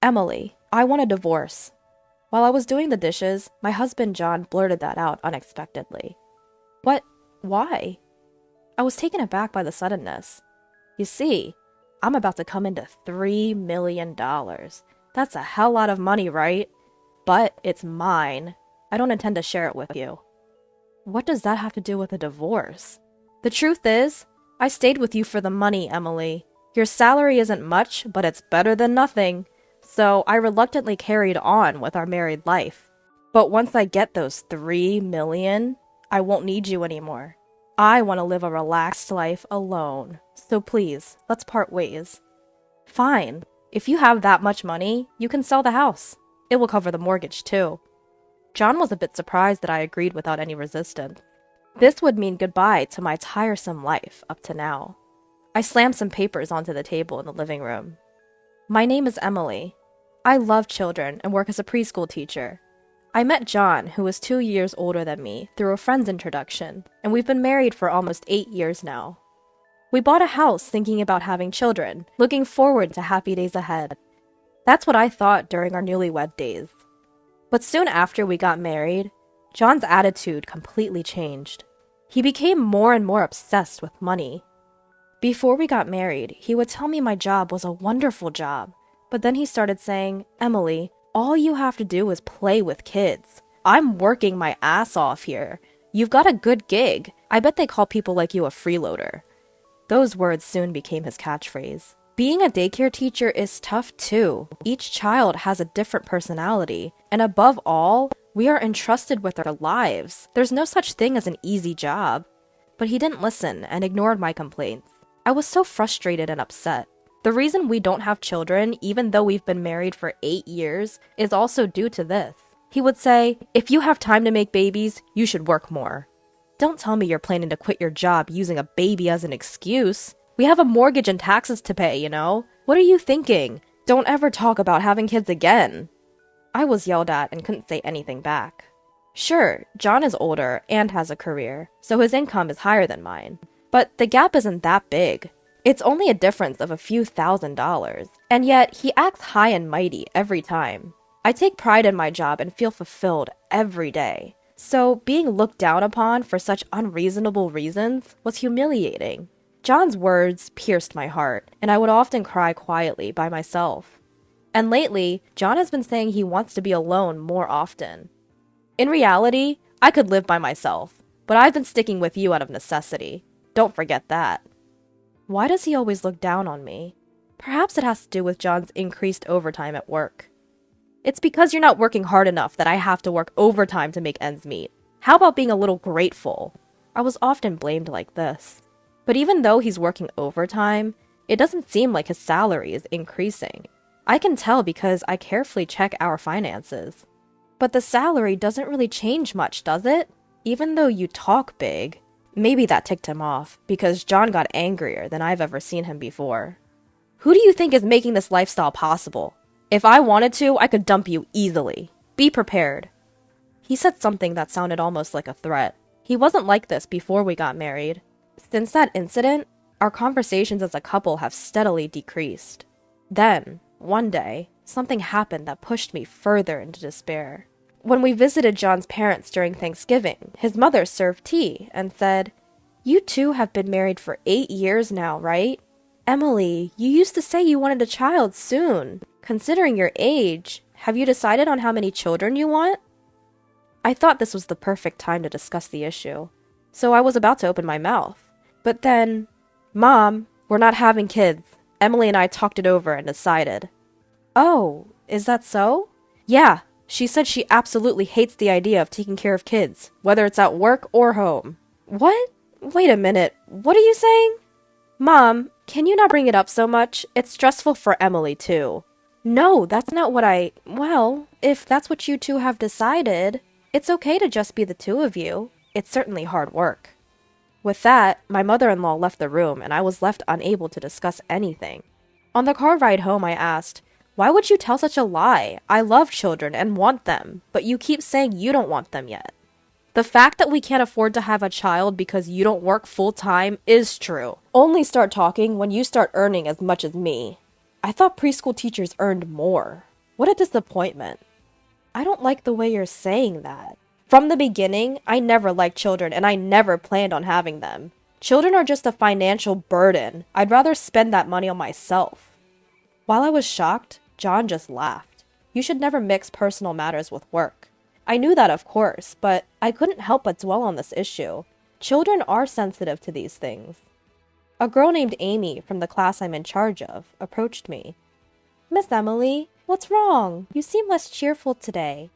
Emily, I want a divorce. While I was doing the dishes, my husband John blurted that out unexpectedly. What? Why? I was taken aback by the suddenness. You see, I'm about to come into $3 million. That's a hell lot of money, right? But it's mine. I don't intend to share it with you. What does that have to do with a divorce? The truth is, I stayed with you for the money, Emily. Your salary isn't much, but it's better than nothing. So I reluctantly carried on with our married life. But once I get those $3 million, I won't need you anymore. I want to live a relaxed life alone. So please, let's part ways. Fine. If you have that much money, you can sell the house. It will cover the mortgage too. John was a bit surprised that I agreed without any resistance. This would mean goodbye to my tiresome life up to now. I slammed some papers onto the table in the living room. My name is Emily. I love children and work as a preschool teacher. I met John, who was 2 years older than me, through a friend's introduction, and we've been married for almost 8 years now. We bought a house thinking about having children, looking forward to happy days ahead. That's what I thought during our newlywed days. But soon after we got married, John's attitude completely changed. He became more and more obsessed with money. Before we got married, he would tell me my job was a wonderful job, but then he started saying, Emily, all you have to do is play with kids. I'm working my ass off here. You've got a good gig. I bet they call people like you a freeloader. Those words soon became his catchphrase. Being a daycare teacher is tough too. Each child has a different personality, and above all, we are entrusted with their lives. There's no such thing as an easy job. But he didn't listen and ignored my complaints. I was so frustrated and upset. The reason we don't have children, even though we've been married for 8 years, is also due to this. He would say, if you have time to make babies, you should work more. Don't tell me you're planning to quit your job using a baby as an excuse. We have a mortgage and taxes to pay, you know? What are you thinking? Don't ever talk about having kids again. I was yelled at and couldn't say anything back. Sure, John is older and has a career, so his income is higher than mine. But the gap isn't that big. It's only a difference of a few $1,000s, and yet he acts high and mighty every time. I take pride in my job and feel fulfilled every day. So being looked down upon for such unreasonable reasons was humiliating. John's words pierced my heart, and I would often cry quietly by myself. And lately, John has been saying he wants to be alone more often. In reality, I could live by myself, but I've been sticking with you out of necessity. Don't forget that. Why does he always look down on me? Perhaps it has to do with John's increased overtime at work. It's because you're not working hard enough that I have to work overtime to make ends meet. How about being a little grateful? I was often blamed like this. But even though he's working overtime, it doesn't seem like his salary is increasing. I can tell because I carefully check our finances. But the salary doesn't really change much, does it? Even though you talk big. Maybe that ticked him off, because John got angrier than I've ever seen him before. Who do you think is making this lifestyle possible? If I wanted to, I could dump you easily. Be prepared. He said something that sounded almost like a threat. He wasn't like this before we got married. Since that incident, our conversations as a couple have steadily decreased. Then, one day, something happened that pushed me further into despair. When we visited John's parents during Thanksgiving, his mother served tea and said, "You two have been married for 8 years now, right? Emily, you used to say you wanted a child soon. Considering your age, have you decided on how many children you want?" I thought this was the perfect time to discuss the issue, so I was about to open my mouth. But then, "Mom, we're not having kids. Emily and I talked it over and decided." "Oh, is that so?" "Yeah, she said she absolutely hates the idea of taking care of kids, whether it's at work or home." "What? Wait a minute, what are you saying?" "Mom, can you not bring it up so much? It's stressful for Emily too." "No, that's not what well, if that's what you two have decided, it's okay to just be the two of you. It's certainly hard work." With that, my mother-in-law left the room and I was left unable to discuss anything. On the car ride home, I asked, "Why would you tell such a lie? I love children and want them, but you keep saying you don't want them yet." The fact that we can't afford to have a child because you don't work full-time is true. Only start talking when you start earning as much as me. I thought preschool teachers earned more. What a disappointment. I don't like the way you're saying that. From the beginning, I never liked children and I never planned on having them. Children are just a financial burden. I'd rather spend that money on myself. While I was shocked, John just laughed. You should never mix personal matters with work. I knew that, of course, but I couldn't help but dwell on this issue. Children are sensitive to these things. A girl named Amy from the class I'm in charge of approached me. Miss Emily, what's wrong? You seem less cheerful today.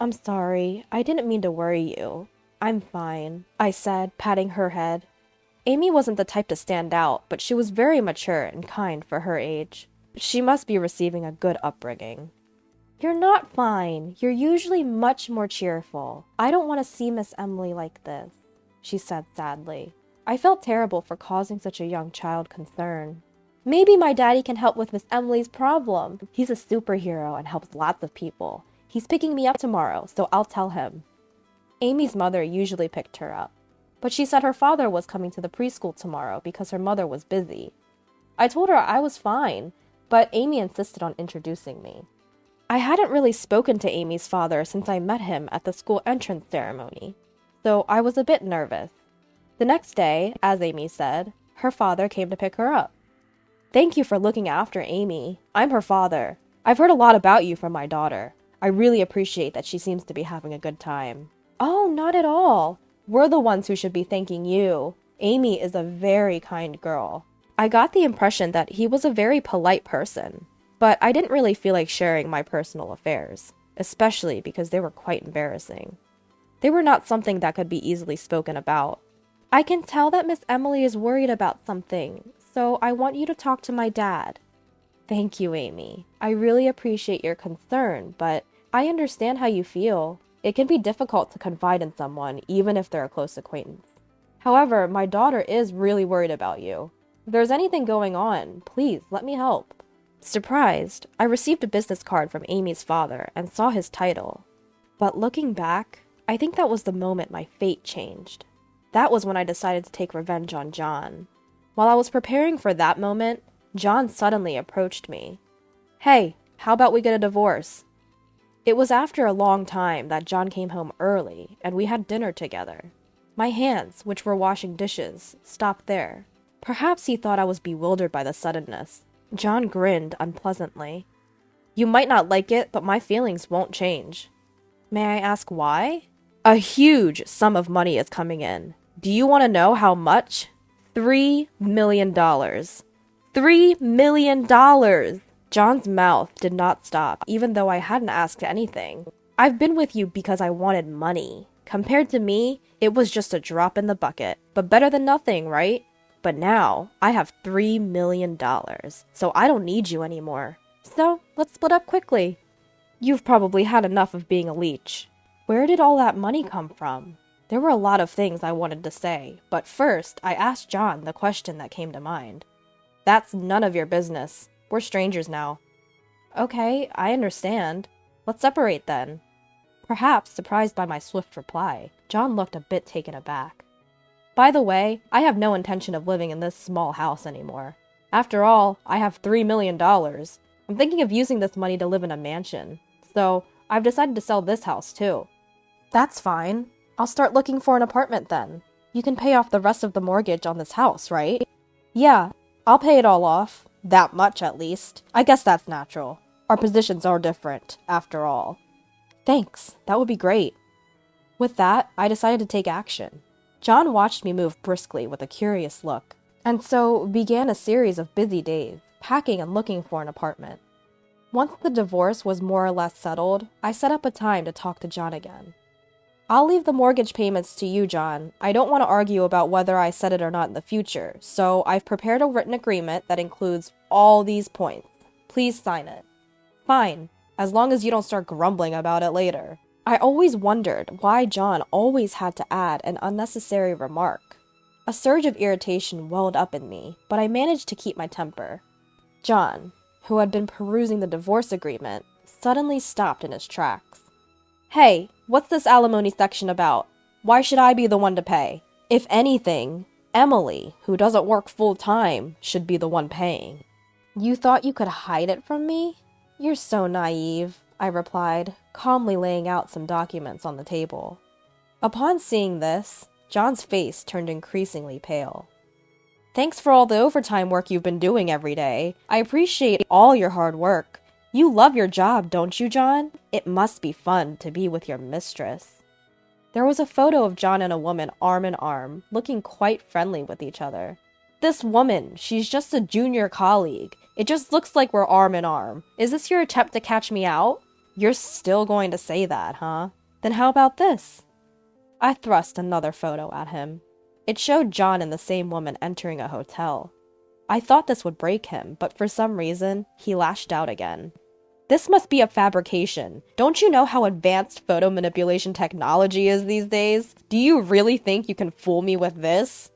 I'm sorry, I didn't mean to worry you. I'm fine, I said, patting her head. Amy wasn't the type to stand out, but she was very mature and kind for her age. She must be receiving a good upbringing. You're not fine. You're usually much more cheerful. I don't want to see Miss Emily like this, she said sadly. I felt terrible for causing such a young child concern. Maybe my daddy can help with Miss Emily's problem. He's a superhero and helps lots of people. He's picking me up tomorrow, so I'll tell him. Amy's mother usually picked her up, but she said her father was coming to the preschool tomorrow because her mother was busy. I told her I was fine, but Amy insisted on introducing me. I hadn't really spoken to Amy's father since I met him at the school entrance ceremony, so I was a bit nervous. The next day, as Amy said, her father came to pick her up. Thank you for looking after Amy. I'm her father. I've heard a lot about you from my daughter. I really appreciate that she seems to be having a good time. Oh, not at all. We're the ones who should be thanking you. Amy is a very kind girl. I got the impression that he was a very polite person, but I didn't really feel like sharing my personal affairs, especially because they were quite embarrassing. They were not something that could be easily spoken about. I can tell that Miss Emily is worried about something, so I want you to talk to my dad. Thank you, Amy. I really appreciate your concern, but I understand how you feel. It can be difficult to confide in someone, even if they're a close acquaintance. However, my daughter is really worried about you. If there's anything going on, please let me help. Surprised, I received a business card from Amy's father and saw his title. But looking back, I think that was the moment my fate changed. That was when I decided to take revenge on John. While I was preparing for that moment, John suddenly approached me. Hey, how about we get a divorce? It was after a long time that John came home early, and we had dinner together. My hands, which were washing dishes, stopped there. Perhaps he thought I was bewildered by the suddenness. John grinned unpleasantly. You might not like it, but my feelings won't change. May I ask why? A huge sum of money is coming in. Do you want to know how much? $3 million. $3 million! John's mouth did not stop, even though I hadn't asked anything. I've been with you because I wanted money. Compared to me, it was just a drop in the bucket, but better than nothing, right? But now, I have $3 million, so I don't need you anymore. So, let's split up quickly. You've probably had enough of being a leech. Where did all that money come from? There were a lot of things I wanted to say, but first, I asked John the question that came to mind. That's none of your business. We're strangers now. Okay, I understand. Let's separate then. Perhaps surprised by my swift reply, John looked a bit taken aback. By the way, I have no intention of living in this small house anymore. After all, I have $3 million. I'm thinking of using this money to live in a mansion, so I've decided to sell this house too. That's fine. I'll start looking for an apartment then. You can pay off the rest of the mortgage on this house, right? Yeah, I'll pay it all off. That much, at least. I guess that's natural. Our positions are different, after all. Thanks, that would be great. With that, I decided to take action. John watched me move briskly with a curious look, and so began a series of busy days, packing and looking for an apartment. Once the divorce was more or less settled, I set up a time to talk to John again. I'll leave the mortgage payments to you, John. I don't want to argue about whether I set it or not in the future, so I've prepared a written agreement that includes all these points. Please sign it. Fine, as long as you don't start grumbling about it later. I always wondered why John always had to add an unnecessary remark. A surge of irritation welled up in me, but I managed to keep my temper. John, who had been perusing the divorce agreement, suddenly stopped in his tracks. Hey, what's this alimony section about? Why should I be the one to pay? If anything, Emily, who doesn't work full-time, should be the one paying. You thought you could hide it from me? You're so naive, I replied, calmly laying out some documents on the table. Upon seeing this, John's face turned increasingly pale. Thanks for all the overtime work you've been doing every day. I appreciate all your hard work. You love your job, don't you, John? It must be fun to be with your mistress. There was a photo of John and a woman arm in arm, looking quite friendly with each other. This woman, she's just a junior colleague. It just looks like we're arm in arm. Is this your attempt to catch me out? You're still going to say that, huh? Then how about this? I thrust another photo at him. It showed John and the same woman entering a hotel. I thought this would break him, but for some reason, he lashed out again. This must be a fabrication. Don't you know how advanced photo manipulation technology is these days? Do you really think you can fool me with this?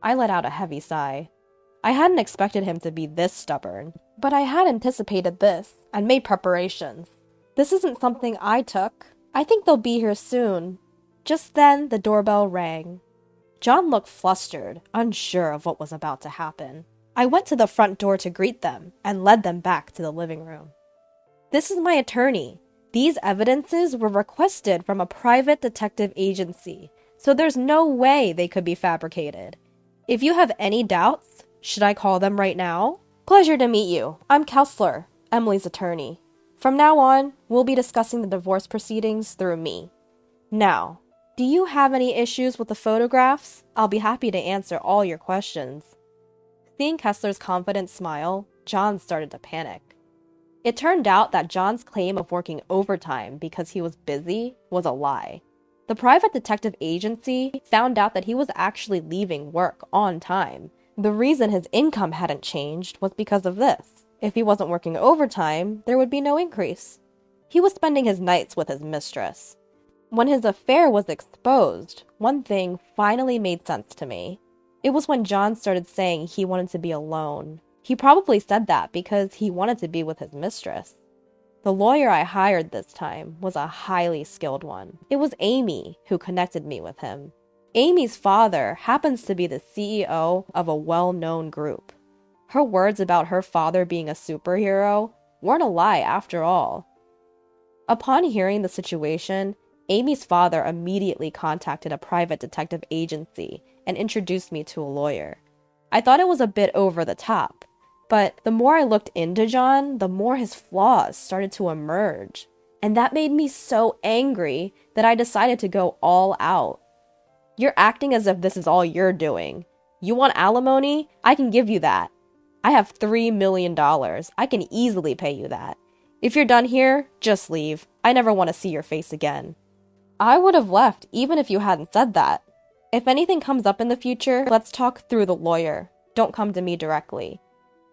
I let out a heavy sigh. I hadn't expected him to be this stubborn, but I had anticipated this and made preparations. This isn't something I took. I think they'll be here soon. Just then, the doorbell rang. John looked flustered, unsure of what was about to happen. I went to the front door to greet them and led them back to the living room. This is my attorney. These evidences were requested from a private detective agency, so there's no way they could be fabricated. If you have any doubts, should I call them right now? Pleasure to meet you. I'm Kessler, Emily's attorney. From now on, we'll be discussing the divorce proceedings through me. Now, do you have any issues with the photographs? I'll be happy to answer all your questions. Seeing Kessler's confident smile, John started to panic. It turned out that John's claim of working overtime because he was busy was a lie. The private detective agency found out that he was actually leaving work on time. The reason his income hadn't changed was because of this. If he wasn't working overtime, there would be no increase. He was spending his nights with his mistress. When his affair was exposed, one thing finally made sense to me. It was when John started saying he wanted to be alone. He probably said that because he wanted to be with his mistress. The lawyer I hired this time was a highly skilled one. It was Amy who connected me with him. Amy's father happens to be the CEO of a well-known group. Her words about her father being a superhero weren't a lie after all. Upon hearing the situation, Amy's father immediately contacted a private detective agency and introduced me to a lawyer. I thought it was a bit over the top, but the more I looked into John, the more his flaws started to emerge. And that made me so angry that I decided to go all out. You're acting as if this is all you're doing. You want alimony? I can give you that. I have $3 million. I can easily pay you that. If you're done here, just leave. I never want to see your face again. I would have left even if you hadn't said that. If anything comes up in the future, let's talk through the lawyer. Don't come to me directly.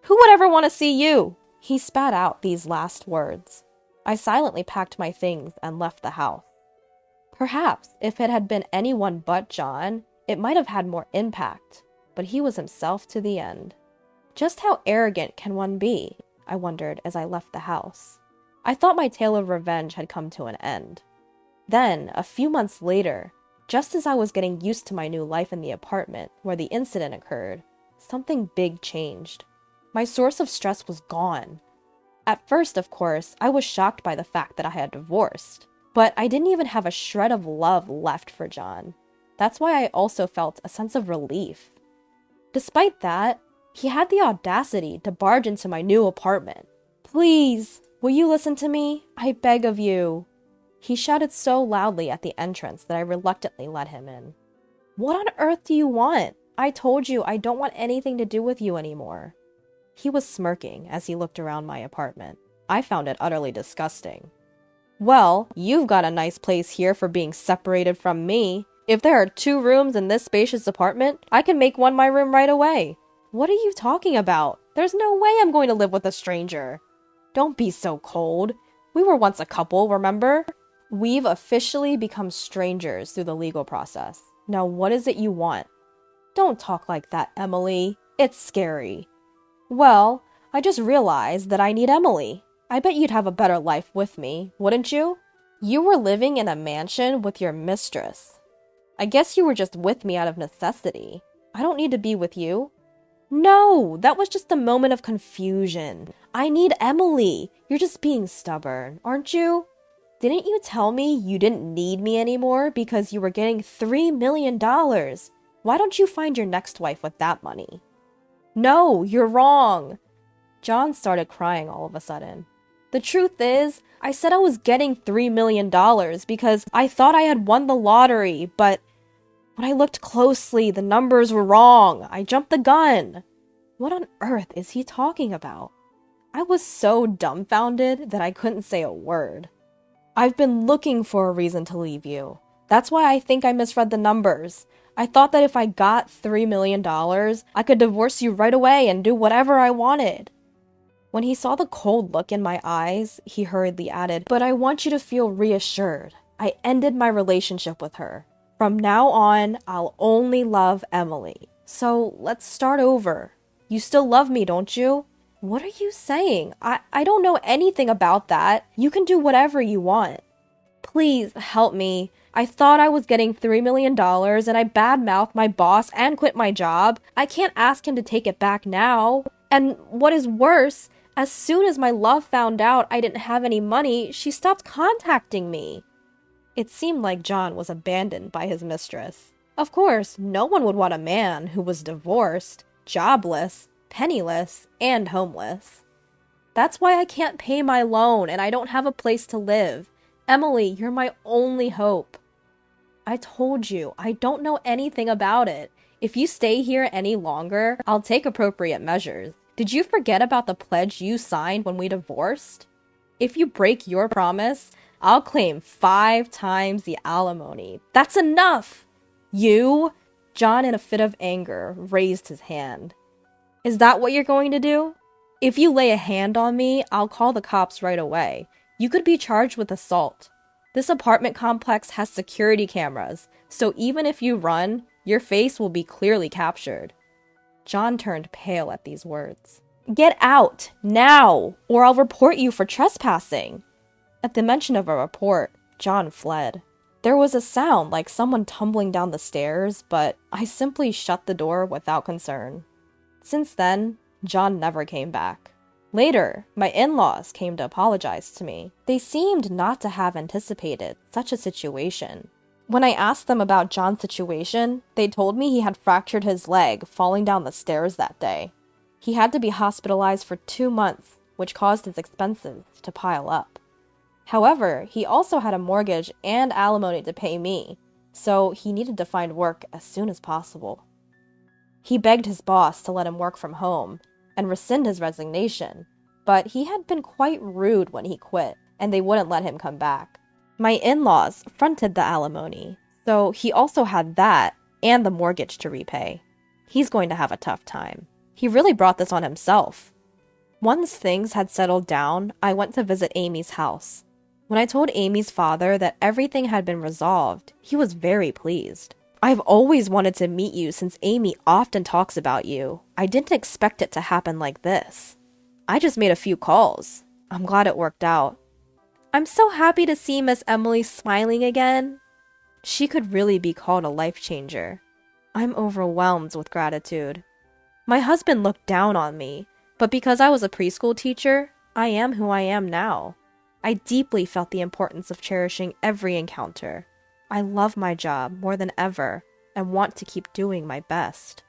Who would ever want to see you? He spat out these last words. I silently packed my things and left the house. Perhaps if it had been anyone but John, it might have had more impact, but he was himself to the end. Just how arrogant can one be? I wondered as I left the house. I thought my tale of revenge had come to an end. Then, a few months later, just as I was getting used to my new life in the apartment where the incident occurred, something big changed. My source of stress was gone. At first, of course, I was shocked by the fact that I had divorced, but I didn't even have a shred of love left for John. That's why I also felt a sense of relief. Despite that, he had the audacity to barge into my new apartment. Please, will you listen to me? I beg of you. He shouted so loudly at the entrance that I reluctantly let him in. What on earth do you want? I told you I don't want anything to do with you anymore. He was smirking as he looked around my apartment. I found it utterly disgusting. Well, you've got a nice place here for being separated from me. If there are 2 rooms in this spacious apartment, I can make one my room right away. What are you talking about? There's no way I'm going to live with a stranger. Don't be so cold. We were once a couple, remember? We've officially become strangers through the legal process. Now what is it you want? Don't talk like that, Emily. It's scary. Well, I just realized that I need Emily. I bet you'd have a better life with me, wouldn't you? You were living in a mansion with your mistress. I guess you were just with me out of necessity. I don't need to be with you. No, that was just a moment of confusion. I need Emily. You're just being stubborn, aren't you? Didn't you tell me you didn't need me anymore because you were getting $3 million? Why don't you find your next wife with that money? No, you're wrong. John started crying all of a sudden. The truth is, I said I was getting $3 million because I thought I had won the lottery, but when I looked closely, the numbers were wrong. I jumped the gun. What on earth is he talking about? I was so dumbfounded that I couldn't say a word. I've been looking for a reason to leave you. That's why I think I misread the numbers. I thought that if I got $3 million, I could divorce you right away and do whatever I wanted. When he saw the cold look in my eyes, he hurriedly added, "But I want you to feel reassured. I ended my relationship with her. From now on, I'll only love Emily. So let's start over. You still love me, don't you?" What are you saying? I don't know anything about that. You can do whatever you want. Please help me. I thought I was getting $3 million and I badmouthed my boss and quit my job. I can't ask him to take it back now. And what is worse, as soon as my love found out I didn't have any money, she stopped contacting me. It seemed like John was abandoned by his mistress. Of course, no one would want a man who was divorced, jobless, penniless, and homeless. That's why I can't pay my loan and I don't have a place to live. Emily, you're my only hope. I told you, I don't know anything about it. If you stay here any longer, I'll take appropriate measures. Did you forget about the pledge you signed when we divorced? If you break your promise, I'll claim 5 times the alimony. That's enough! You? John, in a fit of anger, raised his hand. Is that what you're going to do? If you lay a hand on me, I'll call the cops right away. You could be charged with assault. This apartment complex has security cameras, so even if you run, your face will be clearly captured. John turned pale at these words. Get out, now, or I'll report you for trespassing. At the mention of a report, John fled. There was a sound like someone tumbling down the stairs, but I simply shut the door without concern. Since then, John never came back. Later, my in-laws came to apologize to me. They seemed not to have anticipated such a situation. When I asked them about John's situation, they told me he had fractured his leg falling down the stairs that day. He had to be hospitalized for 2 months, which caused his expenses to pile up. However, he also had a mortgage and alimony to pay me, so he needed to find work as soon as possible. He begged his boss to let him work from home and rescind his resignation, but he had been quite rude when he quit, and they wouldn't let him come back. My in-laws fronted the alimony, so he also had that and the mortgage to repay. He's going to have a tough time. He really brought this on himself. Once things had settled down, I went to visit Amy's house. When I told Amy's father that everything had been resolved, he was very pleased. I've always wanted to meet you since Amy often talks about you. I didn't expect it to happen like this. I just made a few calls. I'm glad it worked out. I'm so happy to see Miss Emily smiling again. She could really be called a life changer. I'm overwhelmed with gratitude. My husband looked down on me, but because I was a preschool teacher, I am who I am now. I deeply felt the importance of cherishing every encounter. I love my job more than ever and want to keep doing my best.